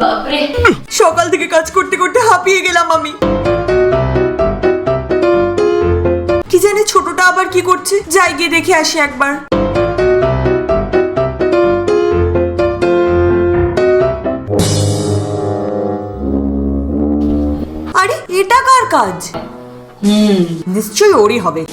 বাপরে সকাল থেকে কাজ করতে করতে হাঁপিয়ে গেলাম আমি। কি জানি ছোটটা আবার কি করছে, যাই গিয়ে দেখে আসি একবার। আরে এটা কার কাজ? নিশ্চয়ই ওরই হবে।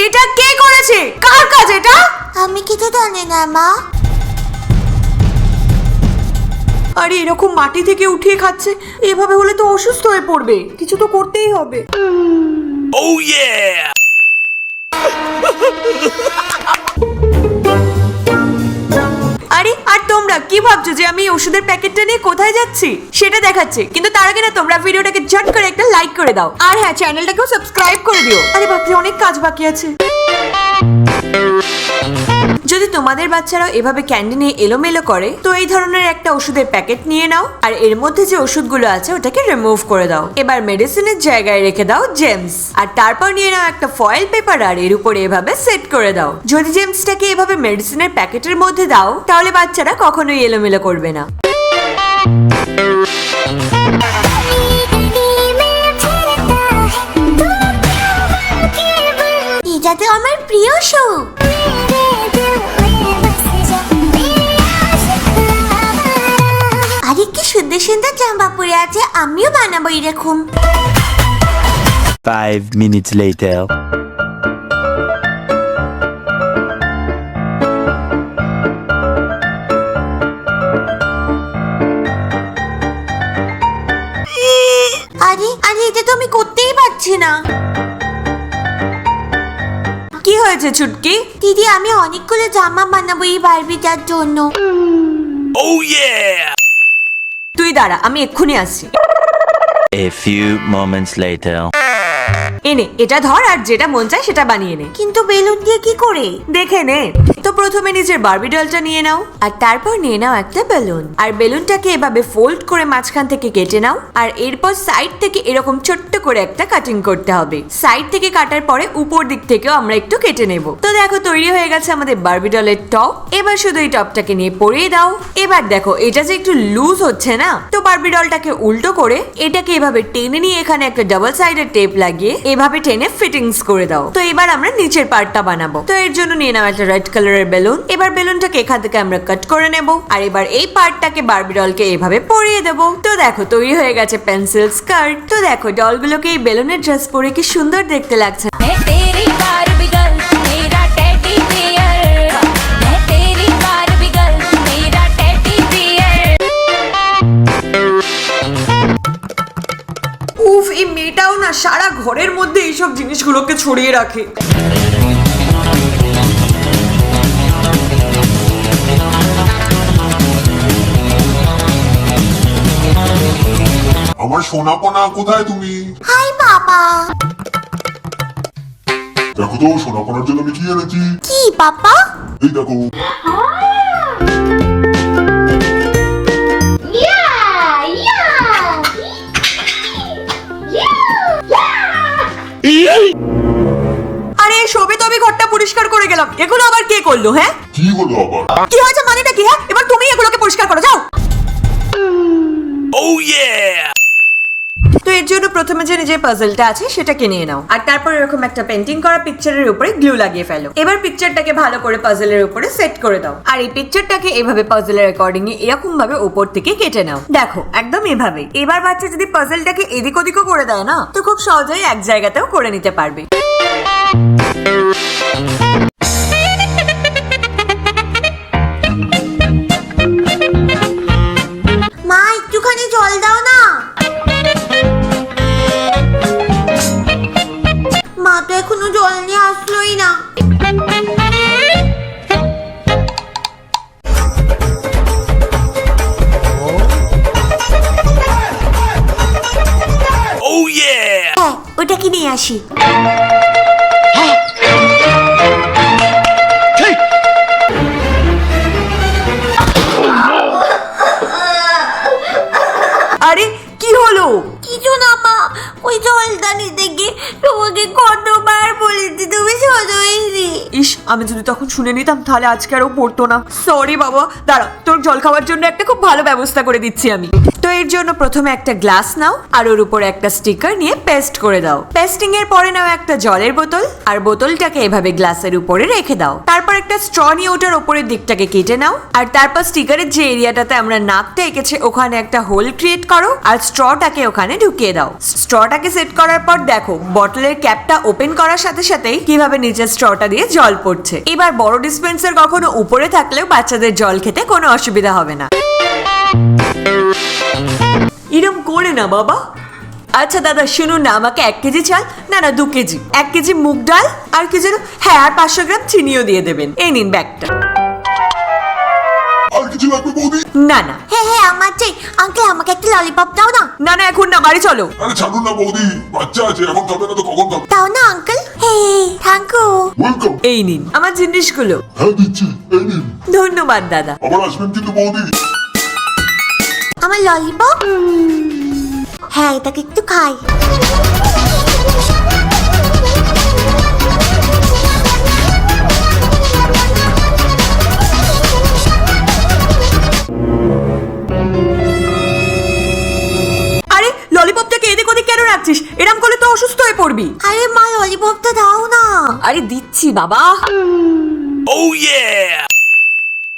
এটা কে করেছে? কার কাজ এটা? আমি কিছু জানি না মা। আরে এরকম মাটি থেকে উঠিয়ে খাচ্ছে, এভাবে হলে তো অসুস্থ হয়ে পড়বে। কিছু তো করতেই হবে। Oh yeah! আরে আর তোমরা কি ভাবছো যে আমি ওষুধের প্যাকেটটা নিয়ে কোথায় যাচ্ছি সেটা দেখাচ্ছে, কিন্তু তার আগে না তোমরা ভিডিওটাকে ঝট করে একটা লাইক করে দাও, আর হ্যাঁ চ্যানেলটাকেও সাবস্ক্রাইব করে দিও। আরে বাপরে অনেক কাজ বাকি আছে। যদি তোমাদের বাচ্চারাও এভাবে ক্যান্ডি নিয়ে এলোমেলো করে তো এই ধরনের একটা ওষুধের প্যাকেট নিয়ে নাও, আর এর মধ্যে যে ওষুধগুলো আছে ওটাকে রিমুভ করে দাও। এবার মেডিসিনের জায়গায় রেখে দাও জেমস, আর তারপর নিয়ে নাও একটা ফয়েল পেপার আর এর উপরে এভাবে সেট করে দাও। যদি জেমসটাকে এভাবে মেডিসিনের প্যাকেটের মধ্যে দাও তাহলে বাচ্চারা কখনোই এলোমেলো করবে না। এটা তো আমার প্রিয় শো। আরে কি সুন্দর সুন্দর জামা পরে আছে, আমিও বানাবো এরকম। 5 minutes later. আরে আরে এটা তো আমি করতেই পারছি না। কি হয়েছে ছুটকি? দিদি আমি অনেকগুলো জামা বানাবো এই বারবিটার জন্য। Oh yeah! তুই দাঁড়া, আমি এক্ষুনি আসছি। A few moments later. এনে এটা ধর, আর যেটা মন চায় সেটা বানিয়ে নে। কিন্তু বেলুন দিয়ে কি করে? দেখে নে। তো প্রথমে নিজের বারবি ডলটা নিয়ে নাও, আর তারপর নিয়ে নাও একটা বেলুন, আর বেলুনটাকে এভাবে ফোল্ড করে মাঝখান থেকে কেটে নাও, আর এরপর সাইড থেকে এরকম ছোট্ট করে একটা কাটিং করতে হবে। সাইড থেকে কাটার পরে উপর দিক থেকেও আমরা একটু কেটে নেব। তো দেখো তৈরি হয়ে গেছে আমাদের বারবি ডলের টপ। এবার শুধু এই টপটাকে নিয়ে পরিয়ে দাও। এবার দেখো এটা যে একটু লুজ হচ্ছে না, তো বারবি ডলটাকে উল্টো করে এটাকে এভাবে টেনে নিয়ে এখানে একটা ডাবল সাইডের টেপ লাগিয়ে এভাবে টেনে ফিটিংস করে দাও। তো এবার আমরা নিচের পার্টটা বানাবো। তো এর জন্য নিয়ে নাও একটা রেড কালারের বেলুন। এবার বেলুনটাকে এখান থেকে আমরা কাট করে নেব, আর এবার এই পার্টটাকে বারবি ডলকে এভাবে পরিয়ে দেব। তো দেখো তৈরি হয়ে গেছে পেন্সিল স্কার্ট। তো দেখো ডলগুলোকে এই বেলুনের ড্রেস পরে কি সুন্দর দেখতে লাগছে। উফ, এই মেয়েটাও না সারা ঘরের মধ্যে এইসব জিনিসগুলোকে ছড়িয়ে রাখে। আমার সোনাপনা কোথায় তুমি? হাই বাবা। দেখো তো সোনাপনার জন্য আমি কি এনেছি। কি বাবা? এই দেখো। আরে সবে তো আমি ঘরটা পরিষ্কার করে গেলাম, এগুলো আবার কে করলো? হ্যাঁ কি হলো আবার? কি হয়েছে মানেটা কি? হ্যাঁ এবার তুমি এগুলোকে পরিষ্কার করো, যাও। Oh yeah! তো এর জন্য প্রথমে যে নিজের পাজলটা আছে সেটাকে নিয়ে নাও, আর তারপর এরকম একটা পেন্টিং করা পিকচারের উপরে গ্লু লাগিয়ে ফেলো। এবার পিকচারটাকে ভালো করে পাজলের উপরে সেট করে দাও, আর এই পিকচারটাকে এভাবে পাজলের অ্যাকর্ডিং এরকম ভাবে উপর থেকে কেটে নাও। দেখো একদম এভাবে। এবার বাচ্চা যদি পাজলটাকে এদিক ওদিকও করে দেয় না, তো খুব সহজেই এক জায়গাতেও করে নিতে পারবে। মা একটুখানি জল দাও না। মা তো এখনো জল নিয়ে আসলোই না। Oh yeah! হ্যাঁ ওটাকে নিয়ে আসি। আরে কি হলো? কিছু না মা, ওই জলদানি থেকে তোমাকে কতবার বলেছি তুমি শোনোইনি। ইস, আমি যদি তখন শুনে নিতাম তাহলে আজকে আর ও পড়তো না। সরি বাবা, দাঁড়া, তোর জল খাওয়ার জন্য একটা খুব ভালো ব্যবস্থা করে দিচ্ছি আমি। তো এর জন্য প্রথমে একটা গ্লাস নাও আর ওর উপরে একটা স্টিকার নিয়ে পেস্ট করে দাও। পেস্টিং এর পরে নাও একটা জলের বোতল আর বোতলটাকে এভাবে গ্লাসের উপরে রেখে দাও। তারপর একটা স্ট্র নিয়ে ওটার উপরের দিকটাকে কেটে নাও আর তারপর স্টিকারের যে এরিয়াটাতে আমরা নাকটা এঁকেছে ওখানে একটা হোল ক্রিয়েট করো আর স্ট্রটাকে ওখানে ঢুকিয়ে দাও। স্ট্রটাকে সেট করার পর দেখো বটলের ক্যাপটা ওপেন করার সাথে সাথেই কিভাবে নিচের স্ট্রটা দিয়ে জল পড়ছে। এবার বড় ডিসপেন্সার কখনো উপরে থাকলেও বাচ্চাদের জল খেতে কোনো অসুবিধা হবে না। এরম করে না বাবা। আচ্ছা দাদা শুনুন না, আমাকে 1 কেজি চাল, না 2 কেজি, 1 কেজি মুগ ডাল আর কি যেন, হ্যাঁ আর 500 গ্রাম চিনিও দিয়ে দেবেন। এই নিন ব্যাগটা। আর কিছু লাগবে বৌদি? না না হ্যাঁ আমার চাই। আঙ্কেল আমাকে একটা ললিপপ দাও না। না না, এখন না, বাড়ি চলো। আরে ছাড়ুন না বৌদি, বাচ্চা আছে, এখন খাবে না তো কখন খাবে? দাও না আঙ্কেল। হে থ্যাংক ইউ। ওয়েলকাম। এই নিন আমার জিনিসগুলো। হ্যাঁ দিচ্ছি, এই নিন। ধন্যবাদ দাদা। আবার আসবেন কিন্তু বৌদি। আমার ললিপপ। হ্যাঁ এটাকে একটু খাই। আরে ললিপপটাকে এদিক ওদিক কেন রাখছিস? এরম করলে তো অসুস্থ হয়ে পড়বি। আরে মা ললিপপটা দাও না। আরে দিচ্ছি বাবা। Oh yeah!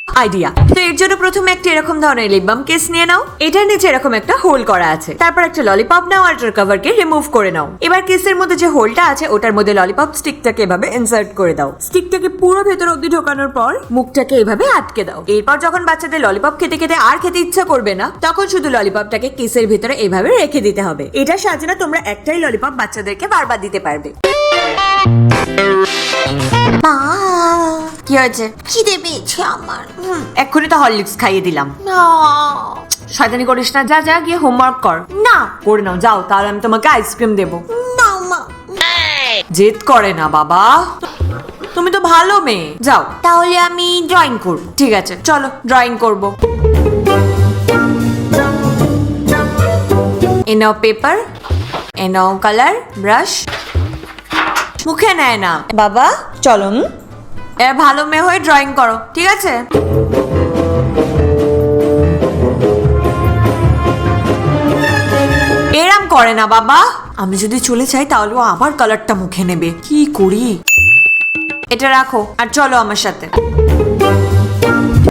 আইডিয়া। তো এর জন্য প্রথমে একটা এরকম ধরনের লিপ বাম কেস নিয়ে নাও। এটার নিচে এরকম একটা হোল করা আছে। তারপর একটা ললিপপ নাও আর এটার কভারকে রিমুভ করে নাও। এবার কেসের মধ্যে যে হোলটা আছে ওটার মধ্যে ললিপপ স্টিকটাকে এভাবে ইনসার্ট করে দাও। স্টিকটাকে পুরো ভেতর অবধি ঢোকানোর পর মুখটাকে এভাবে আটকে দাও। এরপর যখন বাচ্চাদের ললিপপ খেতে খেতে আর খেতে ইচ্ছা করবে না তখন শুধু ললিপপটাকে কেসের ভিতরে এভাবে রেখে দিতে হবে। এটা সাজে না, তোমরা একটাই ললিপপ বাচ্চাদেরকে বারবার দিতে পারবে। মা কি হয়েছে? খিদে পেয়েছে আমার। এক্ষুনি তো হরলিক্স খাইয়ে দিলাম। না শয়তানি করিস না, যা যা গিয়ে হোমওয়ার্ক কর। না করে নাও যাও, তাহলে আমি তোমাকে আইসক্রিম দেবো। না মা। জেদ করে না বাবা, তুমি তো ভালো মেয়ে। যাও তাহলে আমি ড্রয়িং করব। ঠিক আছে চলো ড্রয়িং করব। এ নাও পেপার, এ নাও কালার, ব্রাশ। মুখে নেয় না বাবা, চলো। এ ভালো মেয়ে হয়ে ড্রয়িং করো, ঠিক আছে? এরম করে না বাবা। আমি যদি চলে যাই তাহলে ও আবার কালারটা মুখে নেবে। কি করি? এটা রাখো আর চলো আমার সাথে।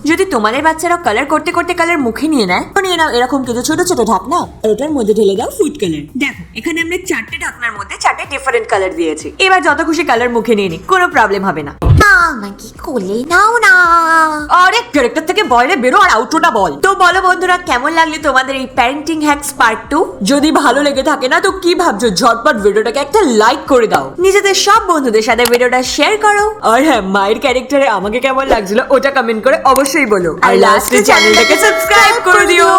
যদি তোমাদের বাচ্চারা কালার করতে করতে কালার মুখে নিয়ে নেয় তো নিয়ে নাও এরকম কিছু ছোট ছোট ঢাকনা, এটার মধ্যে ঢেলে দাও ফুড কালার। দেখো এখানে আমরা 4টে ঢাকনার মধ্যে 4টে ডিফারেন্ট কালার দিয়েছি। এবার যত খুশি কালার মুখে নিয়ে নি, কোনো প্রবলেম হবে না। আমাকে কোলে নাও না। আরে ক্যারেক্টার থেকে বলে বেরো আর আউটরোটা বল। তো বলো বন্ধুরা, কেমন লাগলো তোমাদের এই প্যারেন্টিং হ্যাকস পার্ট 2? যদি ভালো লেগে থাকে না তো কি ভাবছো, ঝটপট ভিডিওটাকে একটা লাইক করে দাও। নিজেদের সব বন্ধুদের সাথে ভিডিওটা শেয়ার করো। আর হ্যাঁ, মায়ের ক্যারেক্টারে আমাকে কেমন লাগছিল ওটা কমেন্ট করে অবশ্যই বলো। আর লাস্টে চ্যানেলটাকে সাবস্ক্রাইব করে দিও।